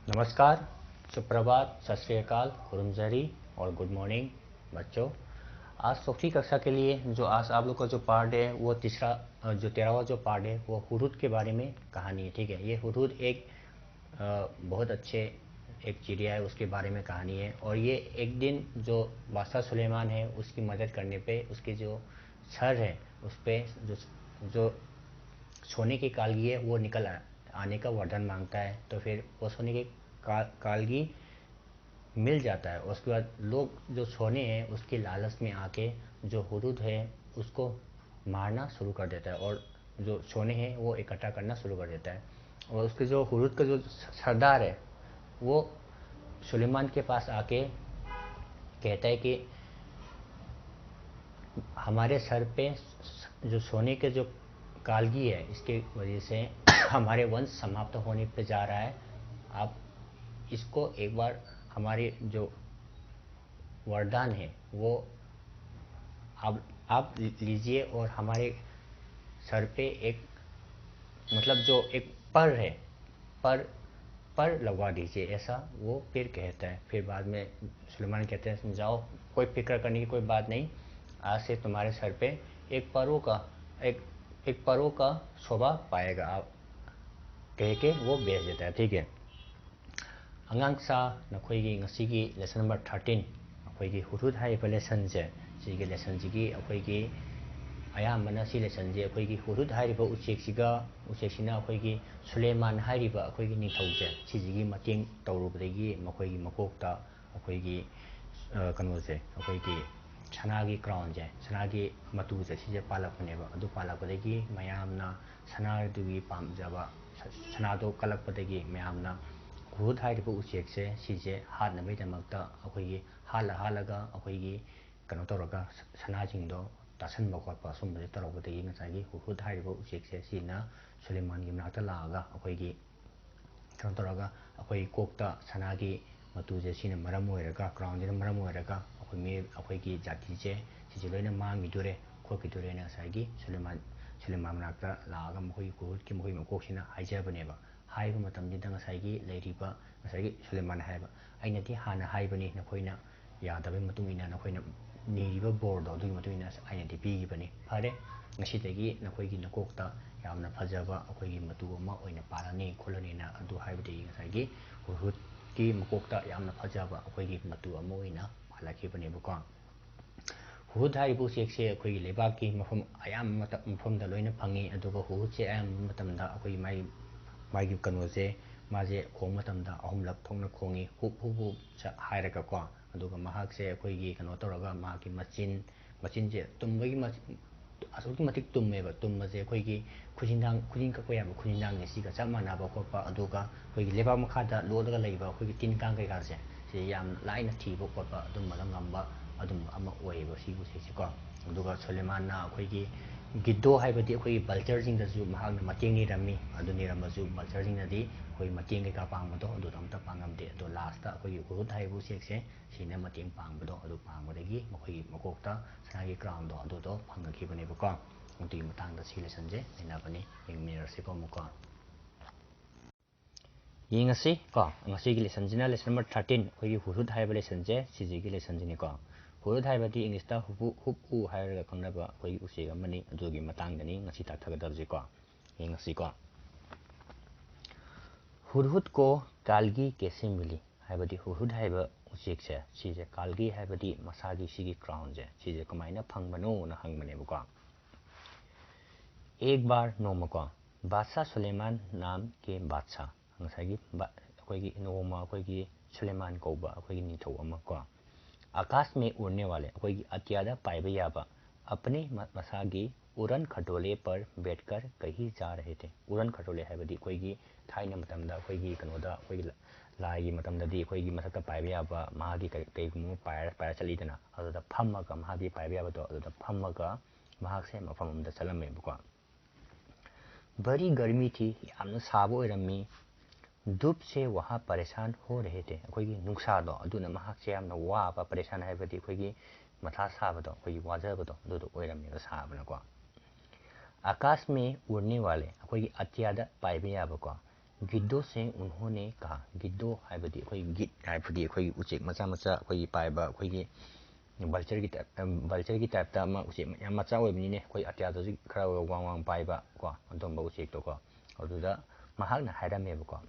नमस्कार, सुप्रभात, सत श्री अकाल, खुरुमजरी और गुड मॉर्निंग बच्चों। आज चौथी कक्षा के लिए जो आज आप लोग का जो पार्ट है वो तीसरा जो 13वां जो पार्ट है वो हुदहुद के बारे में कहानी है। ठीक है, ये हुदहुद एक बहुत अच्छे एक चिड़िया है, उसके बारे में कहानी है। और ये एक दिन जो बादशाह सुलेमान है उसकी मदद करने पे उसके जो सर है उस पर जो सोने की कालगी है वो निकल आने का वरदान मांगता है। तो फिर वो सोने की कालगी मिल जाता है। उसके बाद लोग जो सोने हैं उसके लालच में आके जो हुदहुद है उसको मारना शुरू कर देता है और जो सोने हैं वो इकट्ठा करना शुरू कर देता है। और उसके जो हुदहुद का जो सरदार है वो सुलेमान के पास आके कहता है कि हमारे सर पे जो सोने के जो कालगी है इसके वजह से हमारे वंश समाप्त होने पे जा रहा है। आप इसको एक बार हमारे जो वरदान है वो आप लीजिए और हमारे सर पे एक मतलब जो एक पर है पर पर लगवा दीजिए, ऐसा वो फिर कहता है। फिर बाद में सुलेमान कहते हैं जाओ, कोई फिक्र करने की कोई बात नहीं, आज से तुम्हारे सर पे एक परों का एक एक परों का शोभा पाएगा, आप कह के वो बेच देता है। ठीक है, अꯉꯥꯡꯁꯥ नखोइगी ngasiगी लेसन नंबर 13 अखोइगी हुदहुद हाइबा लेसन जे सिगी लेसन जिगी अखोइगी अयामना सी लेसन जे अखोइगी हुदहुद हाइबा उचेक्सिना अखोइगी सुलेमान हाइबा अखोइगी निथौजे सिजिगी मतेंग तौरुबदगी मखोइगी मकोकता अखोइगी कनोजे अखोइगी सनागी क्राउन जे सनागी मतुजे सिजे पालकपनेबा अदु पालकपदगी मयामना सनादुगी पामजाबा सनादो कलकपदगी मयामना हुदहुद हाइरिबा उचेक्से सिजे हातनबैदमक्ता अखोइगी हालगा अखोइगी कनो तौरगा सनाजिंगदो तासनबा खोटपा असुंबदे तौरबदगी ngसाइगी हुदहुद हाइरिबा उचेक्से सिना सुलेमानगी मनाक्ता लागा अखोइगी कनो तौरगा अखोइ कोकता सनागी मतुजे सिना मरम ओइरगा क्राउनदिना मरम ओइरगा अखोइगी जातिजे सिजे लोइना मांगिदोरे खोकिदोरेना ngसाइगी सुलेमान मनाक्ता लागा मखोइगी हुदहुदकी मखोइ मकोकसिना हाइजबनेबा हाइबा मतमदिदा ngसाइगी लेरिबा ngसाइगी सुलेमान हाइबा आइनादि हाना हाइबनी नखोइना यादबै मतुंगिना नखोइना निरिबा बोर्डो अदुगी मतुंगिना आइनादि पीगिबनी फरे ngasiदगी नखोइगी नकोकता यामना फजबा अखोइगी मतु अमा ओइना पालनी खोलनीना अदु हाइबदगी ngसाइगी हुदहुदकी मकोकता यामना फजबा अखोइगी मतु अमा ओइना पालखिबनेबको। हुदहुद हाइरिबा उचेक्से अखोइगी लेबाककी मफम अयाम मफमदा लोइना फंगी अदुगा हुदहुदसे अयाम मतमदा अखोइगी मागी कनोसे माजे खोंग मतमदा अहुमलक थोंना खोंगी हुप हुप हुप हाइरगको अदुगा महाकसे अखोइगी कनो तौरगा मागी मचिनजे तुम्बगी असुकी मतिक तुम्मेबा तुम्बजे अखोइगी खुजिन कक्पा याबा खुजिनदांगने सिगा चप मानबा खोपा अदुगा अखोइगी लेबा मखादा लोदगा लैबा अखोइगी तिन कांग कैकासे से याम लाइना थीबा खोपा अदुम्बदा ngamba अदुम्बा अमा ओइबा सिगु सेको अदुगा सुलेमानना अखोइगी गिद्दो हाइबदि अखोइगी बल्चरजिंगदसु महाकना मतेंग निरम्मी अदु निरम्बसु बल्चरजिंगदि अखोइ मतेंग कैका पांगबदो अदुदा अमता पांगमदे अदु लास्टता अखोइगी हुदहुद हाइबु सेक्से सिना मतेंग पांगबदो अदु पांगबदगी मखोइगी मकोकता सनागी क्राउनदो अदुदो फंगखिबनेबको अदुगी मतांगदा सी लेसनजे नैनाबनी यंगमिनरसेको मुको यंगसी को ngasiगी लेसनजिना लेसन नंबर 13 अखोइगी हुदहुद हाइबा लेसनजे सिजिगी लेसनजिनिको हुदहुद हाइबदि इंग्लिशता हुपु हाइरगा खंगनबा अखोइगी उचेक अमनि अदुगी मतांगदनी ngasi ताकथगदबजिको यंगसीको हुदहुद को कालगी कैसे मिली हाइबदि हुदहुद हाइबा उचेकसे सिजे कालगी हाइबदि मसागी सिगी क्राउन जे सिजे कमाइना फंगबनो न हंगबनेबको। एक बार नोमको बादशाह सुलेमान नाम के बादशाह ngसाइगी अखोइगी नोमा अखोइगी सुलेमान कौबा अखोइगी निथौ अमको आकाश में उड़ने वाले अखोइगी अत्यादा पाइबा याबा अपने मसागी उड़न खटोले पर बैठकर कहीं जा रहे थे। उड़न खटोले हाइबदि अखोइगी थाइना मतमदा अखोइगी कनोदा अखोइगी लाइगी मतमददि अखोइगी मथक्ता पाइबा याबा मागी कईगुम पायरा चलीदना अदुदा फम्मगा मागी पाइबा याबदो अदुदा फम्मगा महाकसे मफम अमदा चलमेबको। बड़ी गर्मी थी, यामना साबा ओइरम्मी, धूप से वहाँ परेशान हो रहे थे अखोइगी नुक्सादो अदुना महाकसे यामना वाबा परेशान हाइबदि अखोइगी मथा साबदो अखोइगी वाजबदो अदुदो ओइरम्मेबा साबनाको। आकाश में उड़ने वाले अखोइगी अत्यादा पाइबा याबको गिद्धों से उन्होंने कहा गिद्धो हाइबदी अखोई गिद हाइबदी अखोई उचेक मचा मचा अखोई पाइबा अखोई बल्चर की टाइप ता उचेक याम मचा ओइबनिने अखोई अत्यादो जी खरा वांग वांग पाइबा को अदोंबा उचेक तो को अदुदा महागना हाइरमेबको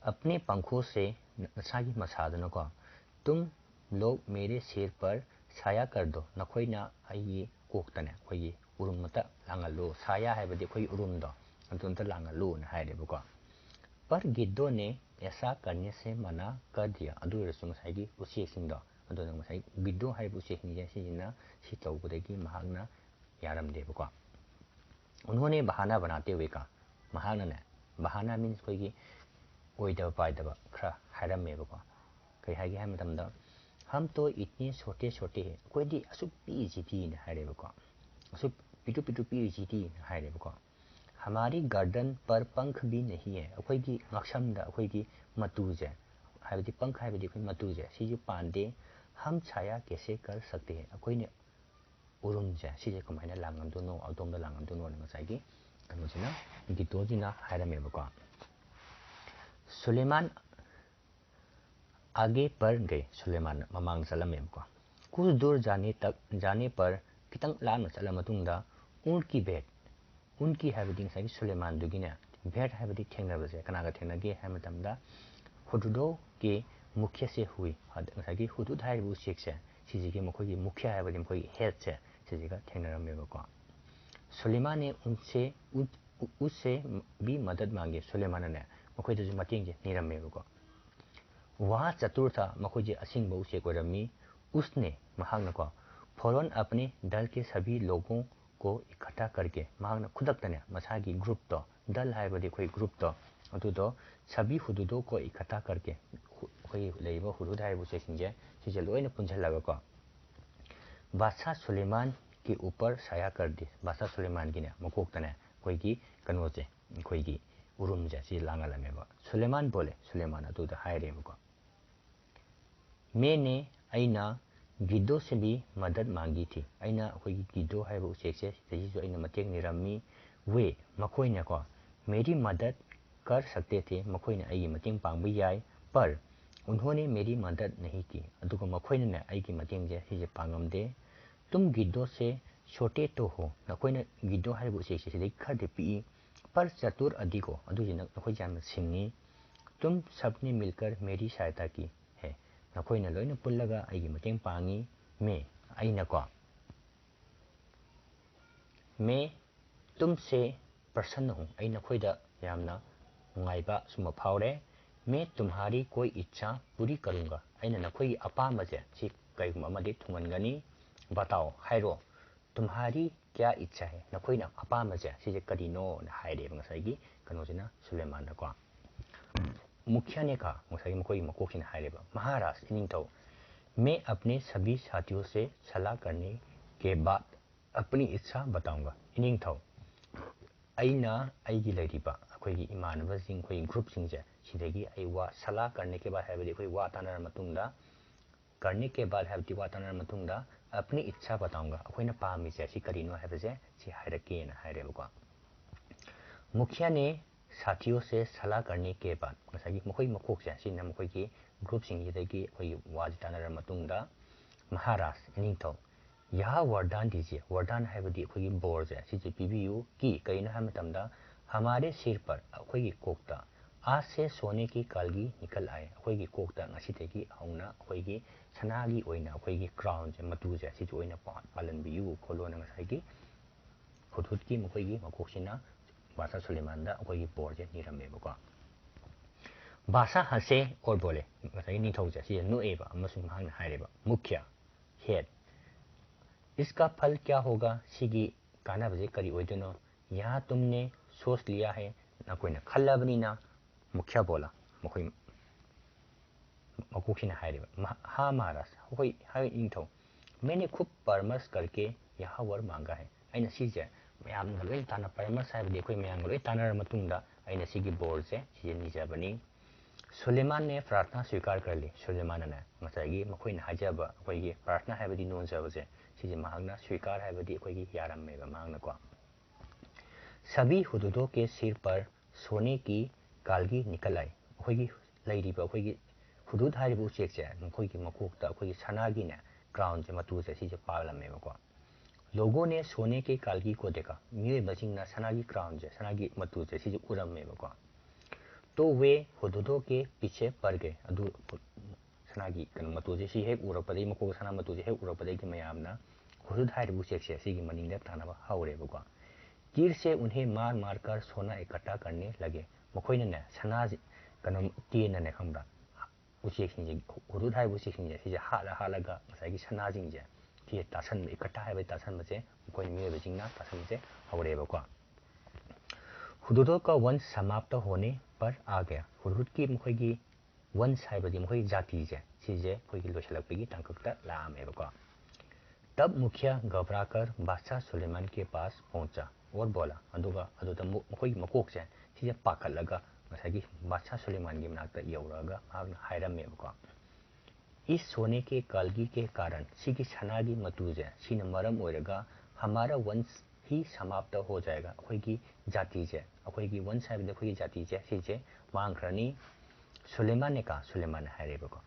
अपने पंखों से नसागी मसादनो को तुम लोग मेरे सिर पर छाया कर दो नखोइना आई कोक्तने अखोई उरुमता लांगलो छाया हाइबदी अखोई उरुमदो अदुंता लांगलो न हाइरेबको पर गिद्धों ने ऐसा करने से मना कर दिया अदुरसु मसाइगी उचेकसिंगदो अदुना मसाइ गिद्धो हाइबु उचेकनि सिना सि तौबदगी महागना यारमदेबको उन्होंने बहाना बनाते हुए कहा महागना ने बहाना मीन्स कोई ओइदब पाइदब खरा हाइरमेबको कई हाइगे हाइ मतमदा हम तो इतने छोटे छोटे हैं कोई असुक पीजिदी न हाइरेबको असुक पिटु पिटु पीजिदी न हाइरेबको हमारी गर्दन पर पंख भी नहीं है अखोइगी ngaksamda अखोइगी मतुजे हाइबदी पंख हाइबदी अखोइ मतुजे सिजु पांदे हम छाया कैसे कर सकते हैं अखोइने उरुमजे सिजे कमाइना लांगमदुनो अदोमदा लांगमदुनो न ngsaigi कनोजिना गितोजिना हाइरमेबको सुलेमान आगे बढ़ गए सुलेमान ममांग चलमेबको कुछ दूर जाने पर खितंग लाम चला मतुंगदा ऊंट की भेंट उनकी हाइबदी ngsaigi सुलेमान दुगिने भेंट हाइबदी थेंगनबसे कनागा थेंगनगे हाइ मतमदा हुदुदो के मुख्य से हुई ngsaigi हुदुद हाइबु शेखसे सिजिगे मखोगी मुख्य हाइबदी मखोगी हेड से सिजिगा थेंगनरमेबको सुलेमान ने उससे भी मदद मांगी सुलेमान ने मखोइदजु मतेंगे निरमेबको वहाँ चतुर था मखोइजे असिंगबो उचेक ओइरमी उसने महागनको फौरन अपने दल के सभी लोगों को इकट्ठा करके महागना खुदकतने मसागी ग्रुप तो दल हाइबदी कोई ग्रुप तो अदुदो सभी हुदुदों को इकट्ठा करके कोई लेइबो हुदुद हाइबु चेकिंगे सिजे लोइने पुंझलगको बादशाह सुलेमान के ऊपर छाया कर दी बादशाह सुलेमान की ने मकोक्तने कोईगी कनोजे कोईगी उरुमजे सि लांगलमेबो सुलेमान बोले सुलेमान अदुदा हाइरेबको मैंने अइना गिद्धों से भी मदद मांगी थी अइना अखोइगी गिद्धो हाइबु उचेकसे सिजिसु अइना मतेंग निरम्मी वे मखोइने को मेरी मदद कर सकते थे मखोइने अइगी मतेंग पांगबु याय पर उन्होंने मेरी मदद नहीं की अदुगो मखोइने अइगी मतेंगजे सिजे पांगमदे तुम गिद्धों से छोटे तो हो नखोइने गिद्धो हाइबु उचेकसे सिदे खरदे पी पर चतुर अधिको अदुजिना नखोइ जान सिंगी तुम सबने मिलकर मेरी सहायता की है नखोइने लोइने पुल्लगा अइगी मतेंग पांगी मैं तुमसे प्रसन्न हूँ अइ नखोइदा यामना नुंगाइबा सुम फाउरे मैं तुम्हारी कोई इच्छा पूरी करूंगा अइना नखोइ अपामजे सि कइगुम अमदि थुंगनगनी बताओ हाइरो तुम्हारी क्या इच्छा है नखोइना अपामजे सिजे करिनो न हाइरेब ngsaigi कनोजिना सुलेमान को मुखिया ने कहा ngsaigi मकोई मकोखिन हाइरेब महाराज इनिंगथौ मैं अपने सभी साथियों से सलाह करने के बाद अपनी इच्छा बताऊंगा इनिंगथौ अइना अइगी लेरिबा अखोइगी इमानबसिंग खोइ ग्रुप सिंगजे सिदेगी अइ वा सलाह करने के बाद हाइबदी खोइ वा तानर मतुंगदा करने के बाद हाइबदी वा तानर मतुंगदा अपनी इच्छा बताऊंगा अखोइना पामिसे सि करिनो हाइबजे सि हाइरके न हाइरेबको मुखिया ने साथियों से सलाह करने के बाद ngsaigi मखोइ मकोकसे सिना मखोइगी ग्रुप सिंगजिदगी खोइ वाज तानर मतुंगदा महाराज इनिंगथौ यह वरदान दीजिए वरदान हाइबदी खोइ बोरजे सिजे पीबीयू की कइनो हाइ मतमदा हमारे सिर पर अखोइगी कोकता आज से सोने की कालगी निकल आए अखोइगी कोकता ngasiदगी हौना अखोइगी सनागी ओइना अखोइगी क्राउन जे मतुजे सिजे ओइना पालनबियू खोलोना ngsaigi हुदुदकी मखोइगी मकोकसिना बादशाह सुलेमानदा अखोइगी बोरजे निरमेबको बादशाह हंसे और बोले ngsaigi निथौजे सिजे नुएबा अमसुंग महागना हाइरेबा मुखिया हेड इसका फल क्या होगा सिगी कानाबजे करी ओइदनो यहाँ तुमने सोच लिया है ना कोई ना खल्लाबनीना मुखिया बोला मखोइ मकोखिना हाइरेबा हाँ महाराज कोई हाइ इंथौ मैंने खूब परामर्श करके यहाँ वर मांगा है अइना सिजे मयामगा लोइ ताना परामर्श हाइबदी अखोइ मयामगा लोइ तानर मतुंगदा अइना सिगी बोरजे सिजे निजबनी सुलेमान ने प्रार्थना स्वीकार कर ली सुलेमान ने ngsaigi मखोइना हाइजबा अखोइगी प्रार्थना हाइबदी नोंजबजे सिजे महागना स्वीकार हाइबदी अखोइगी यारममेबा महागना को सभी हुदुदों के सिर पर सोने की ꯀꯥꯜꯒꯤ ꯅꯤꯀꯂꯥꯏ ꯑꯩꯈꯣꯏꯒꯤ ꯂꯩꯔꯤꯕ ꯑꯩꯈꯣꯏꯒꯤ ꯍꯨꯗꯨꯗ ꯍꯥꯏꯔꯤꯕ ꯎꯆꯦꯛꯁꯦ ꯃꯈꯣꯏꯒꯤ ꯃꯀꯣꯛꯇ ꯑꯩꯈꯣꯏꯒꯤ ꯁꯅꯥꯒꯤꯅꯦ ꯀ꯭ꯔꯥꯎꯟꯁꯦ ꯃꯇꯨꯁꯦ ꯁꯤꯁꯦ ꯄꯥꯜꯂꯝꯃꯦꯕꯀꯣ लोगों ने सोने के कालगी को देखा मियोइबसिंगना सनागी क्राउन से सनागी मतू से सिजे उरमेबको तो वे हुदुदो के पीछे पड़ गए अदु सनागी कन मतू से सी हेक उरपदे मको सना मतू से हेक उरपदे की मयामना हुदुद हाइरबु चेक से सिगी मनिंग तानबा हाउरेबको तीर से उन्हें मार मार कर सोना इकट्ठा करने लगे मखोइने ने सना कन तीन ने खमरा उचेकसिंजे हुदुद हाइरबु चेकसिंजे सिजे हालागा मसागी सनाजिंजे कि तासन इकट्ठा है तासन बचे कोई मियोइबसिंगना तासन से हाउरेबको हुदुदो का वंश समाप्त होने पर आ गया हुदुद की मखोइगी वंश हाइबदी मखोइ जाति से सिजे कोई लोसलकपगी तंककता लामेबको तब मुखिया घबराकर बादशाह सुलेमान के पास पहुंचा और बोला अदुगा अदुदा मखोइ मकोक से सिजे पाखलगा मसागी बादशाह सुलेमान की मनाकता यौरगा मागना हाइरमेबको इस सोने के कालगी के कारण सिगी सनागी मतूजे सिन मरम ओइरगा हमारा वंश ही समाप्त हो जाएगा अखोइगी जाति से अखोइगी वंश है अखोइगी जाति से सिजे मांगखरनी सुलेमान ने कहा सुलेमान हाइरेबको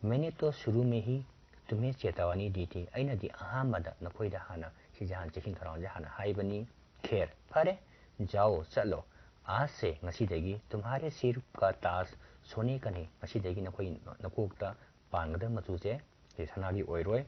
मैंने तो शुरू में ही तुम्हें चेतावनी दी थी अइनदी अहामदा नखोइदा हाना सिजे हान चेकिंग थराउजे हाना हाइबनी खैर फरे जाओ चलो आज से ngasiदगी तुम्हारे सिर का ताज सोने का नहीं ngasiदगी नखोइ नकोकता पानगद मचू से सनागी ओइरोय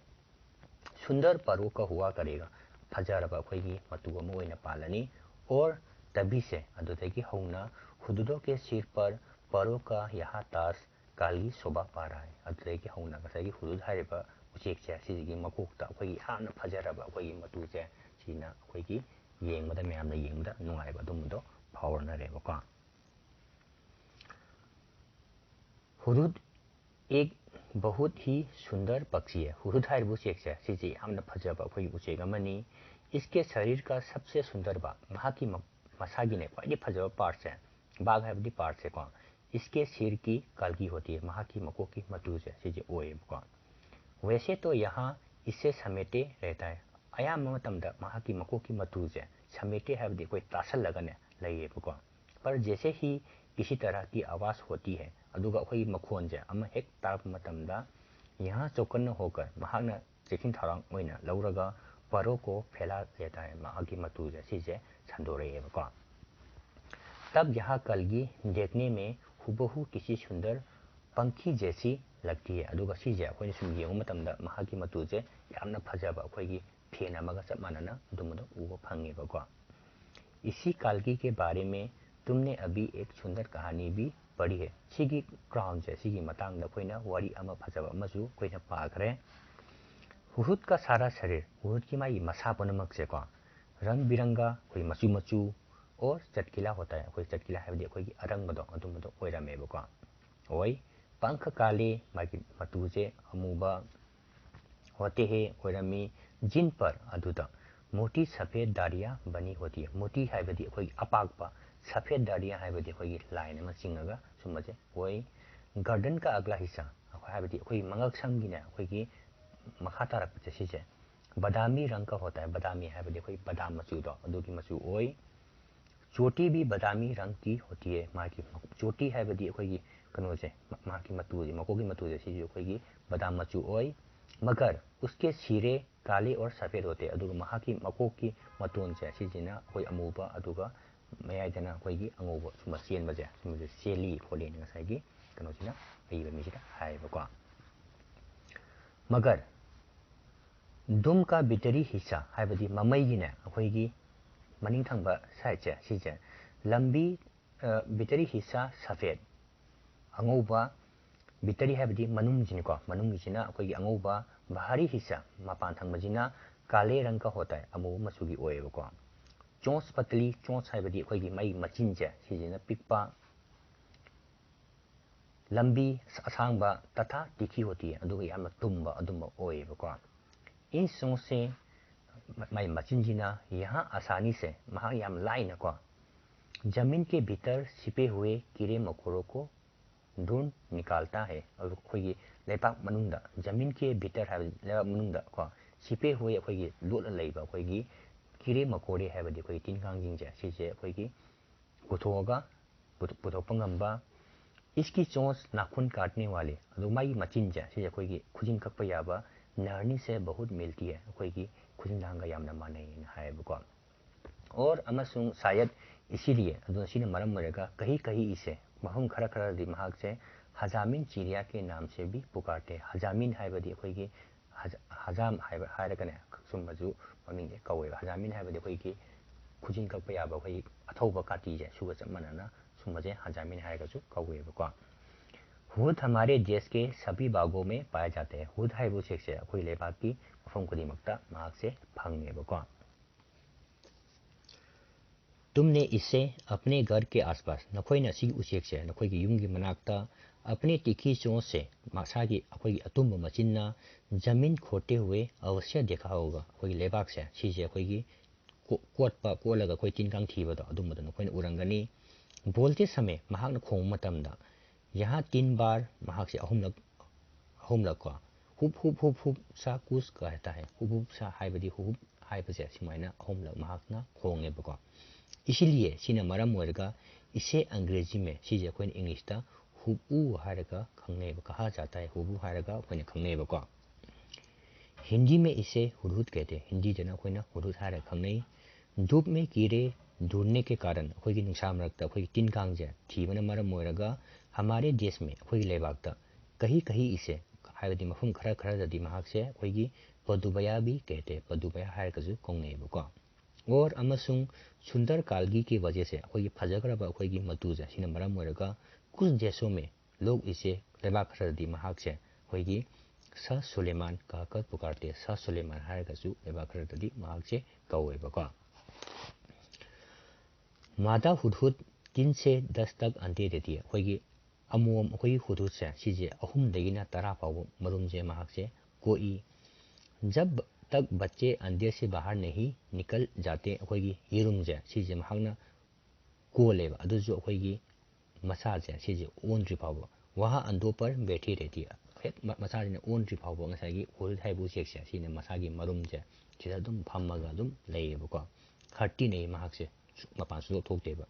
सुंदर परो का हुआ करेगा फजरबा अखोइगी मतू अमु ओइना पालनी और तभी से अदुदगी हौना हुदुदो के सिर पर परो का यहाँ ताज कालगी शोभा पा रहा है अदुदगी हौना गसागी हुदुद हाइबा उचेक से सिगी मकोकता अखोइगी हाना फजरबा अखोइगी मतू से सिना अखोइगी येंगबदा मयामना येंगबदा नुंगाइबा दुमदो फावरनरेबको हुदुद एक बहुत ही सुंदर पक्षी है हुदुद हाइरबु उचेक से सिजे यामना फजबा अखोइगी उचेक अमनी इसके शरीर का सबसे सुंदर भाग महाकी मसागी ने क्वाइडी फजबा पार्ट है बाघ हाइबदी पार्ट से को इसके सिर की कालगी होती है महाकी मको की मतू से सिजे ओएबको वैसे तो यहाँ इससे समेटे रहता है अयाम मतमदा महाकी मको की मतू से समेटे हाइबदी कोई तासल लगने लइएबको पर जैसे ही किसी तरह की आवाज़ होती है अदुगा अखोई मखोनजे अमा हेक ताप मतमदा यहाँ चौकन्न होकर महाना चेकिंग थरांग ओइना लौरगा परो को फैला देता है महाकी मतूजे सिजे संदोरेबको तब यह कलगी देखने में हुबहू किसी सुंदर पंखी जैसी लगती है अदुगा सिजे अखोइना सुम येंगु मतमदा महाकी मतूजे यामना फजबा अखोइगी फेन अमगा चप मानना दुमदो उबो फंगेबको इसी कालगी के बारे में तुमने अभी एक सुंदर कहानी भी पढ़ी है सिगी क्राउन से सिगी मतंग कोइना वारी अमा फजब अमसु कोइना पाखरे हुहुद का सारा शरीर हुहुद की माई मसा पुनमक से को रंग बिरंगा कोई मचू मचू और चटकिला होता है कोई चटकिला है बदे कोई अरंगबदो अदुमदो ओइरामेबको ओई पंख काले मागी मतुजे अमुबा होते हैं ओइरामी जिन पर अदुदा मोटी सफेद दाढ़ियां बनी होती है मोटी है बदे कोई अपाकपा सफेद दाढ़ियां है बदे कोई लाइन में चिंगगा सुमजे कोई गार्डन का अगला हिस्सा है बदे कोई मंगक संगी ने कोई मखा तारक से बादामी रंग का होता है बादामी है बदे कोई बादाम मचू दो अदुगी मचू ओई चोटी भी बादामी रंग की होती है माँ की चोटी है बदी कोई कनो से माँ की मतूजी मको की मतूजी सी जो कोई बादाम मचू ओई मगर उसके सिरे काले और सफ़ेद होते हैं अदुगा महा की मको की मतून से सिजना कोई अमूबा अदुगा मयाइदना कोई अंगूबा सुमा सेन बजे सुमा सेली खोले ने साइगी कनो सिना अइबा मिसिदा हाइबको मगर दुम का भीतरी हिस्सा हाइबदी ममैगी ने अखोइगी मनिंग थंबा साइड से सिजे लंबी भीतरी हिस्सा सफ़ेद अंगूबा भीतरी है मनुंगजिनको मनुंगजिना अखोइगी अंगूबा बाहरी हिस्सा मपान थंबजिना काले रंग का होता है अमू मचुगी ओएबको चोंच पतली चोंच है अखोइगी मई मचिनजे सिजिना पिकपा लंबी असांगबा तथा तीखी होती है अदुगा यामना तुम्बा अदुम्बा ओएबको इन सोच से माई मचिनजिना यहाँ आसानी से महा याम लाइन को जमीन के भीतर छिपे हुए कीड़े मकोड़ों को ढूंढ निकालता है और कोई लेपाक मनुंदा जमीन के भीतर है लेपाक मनुंदा को छिपे हुए कोई लोट लेबा कोई कीड़े मकोड़े है बदे कोई तीन कांग जिंग जे सिजे कोई पुथोगा पुथोक्पा ngamba इसकी चोंच नाखून काटने वाले अदो मागी मचिन जे से अखोगी खुजिन कक्पा याबा नरनी से बहुत मिलती है अखोगी खुजिन लांगा यामना माने हायबको और अमसुंग शायद इसीलिए अदो सिने मरम मरेगा कहीं कहीं इसे महम खरा खरा दिमाग से हजामिन चिड़िया के नाम से भी पुकारते हजामिन हायबदी अखोगी हजाम हायरकने सुमजु ममिंग कवे हजामिन हायबदी अखोगी खुजिन कक्पा याबा अखोगी अथौबा काटी जे सुगा चमनना सुमजे हजामिन हायरकजु कवेबको हुद हमारे देश के सभी भागों में पाए जाते हैं हुद हाइबो से अखोई लेबाक की मफम खुदिमक्ता माग से फंगनेबको तुमने इससे अपने घर के आसपास नखोइना सी उचेक से नखोई युम की मनाक्ता अपने तीखी चोंच से मसागी अखोई अतुम मचिन्ना जमीन खोटे हुए अवश्य देखा होगा अखोई लेबाक से सीजे अखोई कोटपा कोलगा अखोई तिनकांग थीबदो अदुमदो नखोइना उरंगनी बोलते समय महाक खोंग मतमदा यहाँ 3 बार महाक से अहुमलक को हुप हुप हुप हुप सा कुछ कहता है हुप हुप सा हाइबदी हुप हाइबसे सिमाइना अहुमलक महाकना खोंगेबको इसलिए सिना मरम वर्गा इसे अंग्रेजी में सीजे कोई इंग्लिश ता हुबू हारगा खंगनेब कहा जाता है हुबू हारगा कोई खंगनेबको हिंदी में इसे हुदहुद कहते हैं हिंदी जना कोई ना हुदहुद हार खंगने धूप में कीड़े ढूंढने के कारण कोई की नुकसान रखता कोई 3 कांग जे थीबन मरम वर्गा हमारे देश में कोई लेबागता कहीं कहीं इसे हायबदी मफम खरा खरा दिमाग से कोई की पदुबया भी कहते हैं पदुबया हारगजु कोंगनेबको और अमसुंग सुंदर कालगी की वजह से अखोई फजगरबा अखोई मतूज सिना मरम वर्गा कुछ देशों में लोग इसे लेबाक खरदी महाक से अखोई स सुलेमान कहकर पुकारते स सुलेमान हारगजु लेबाक खरदी महाक से कवेबको मादा हुदहुद 3 से 10 तक अंडे देती है अखोई अमोम अखोई हुदहुद से सीजे अहुम दगिना 10 पाव मरुम जे महाक से कोई जब तक बच्चे अंडे से बाहर नहीं निकल जाते अखोई येरुम जे सीजे महाकना कोलेबा अदुजु अखोई मसा जे सीजे ओनद्रि पाव वहां अंडों पर बैठी रहती है हेक मसा ने ओनद्रि पाव ngसागी होल हाइबु सेक्से सीने मसागी मरुम जे सिदा दुम फम्मगा दुम लेबको खट्टी नहीं महाक से मपान सुदो थोकतेबा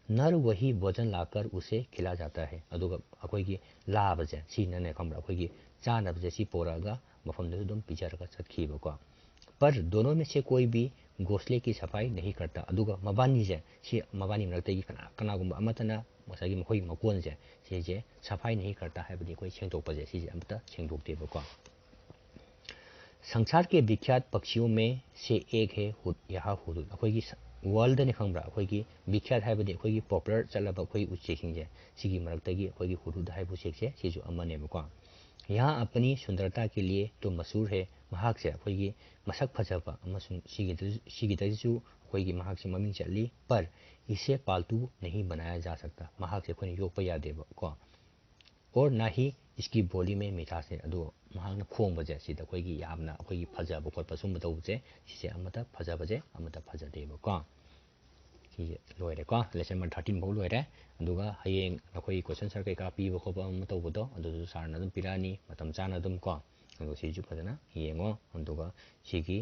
नर वही वजन लाकर उसे खिला जाता है अदुगा अखोई की लाब जे सीने खमरा अखोई की चानब जे सी पोरागा मफम दुम पिचरगा चतखीबको पर दोनों में से कोई भी घोंसले की सफाई नहीं करता अदुगा मबानी जे सी मबानी मरते की कनागुंबा अमतना मसागी मखोई मकोन जे सीजे सफाई नहीं करता है बदी कोई सेंगतोकपा जे सीजे अमता सेंगतोकतेबको संसार के विख्यात पक्षियों में से एक है यहाँ हुदुद अखोई वर्ल्ड ने खंबरा अखोई विख्यात है अखोई पॉपुलर चलब अखोई उचेकिंग जे सिगी मरक्तगी अखोई हुदुद है उचेक से सिजु अमनेबको यहाँ अपनी सुंदरता के लिए तो मशहूर है महाक से अखोई मसक फजबा अमसुंग सिगिदजु अखोई महाक से ममिंग चली पर इसे पालतू नहीं बनाया जा सकता महाक से अखोई योगपा यादेबको और ना ही इसकी बोली में मिठास है अदो महाकना खोंग बजे सिदा अखोई यामना अखोई फजब खोटपा सुम तौबजे सिसे अमता फजबजे अमता फजदेबको सी लोयरेको लेसन नंबर 13 बहु लोयरे अदुगा हयेंग अखोई क्वेश्चन सर कई का पीबो खोपा अम तौबदो अदुजु सारना दुम पिरानी मतम चाना दुम को अदो सिजु फजना येंगो अदुगा सिगी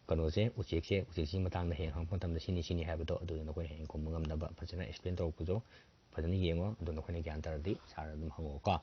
कनोजे उचेक मतंग हेंग हंग मतम सिनी सिनी हाबदो अदु नखोई हेंग खुम ngam नबा फजना एक्सप्लेन तौबदो फजना येंगो अदु नखोई ज्ञान तरदी सारना दुम हंगो को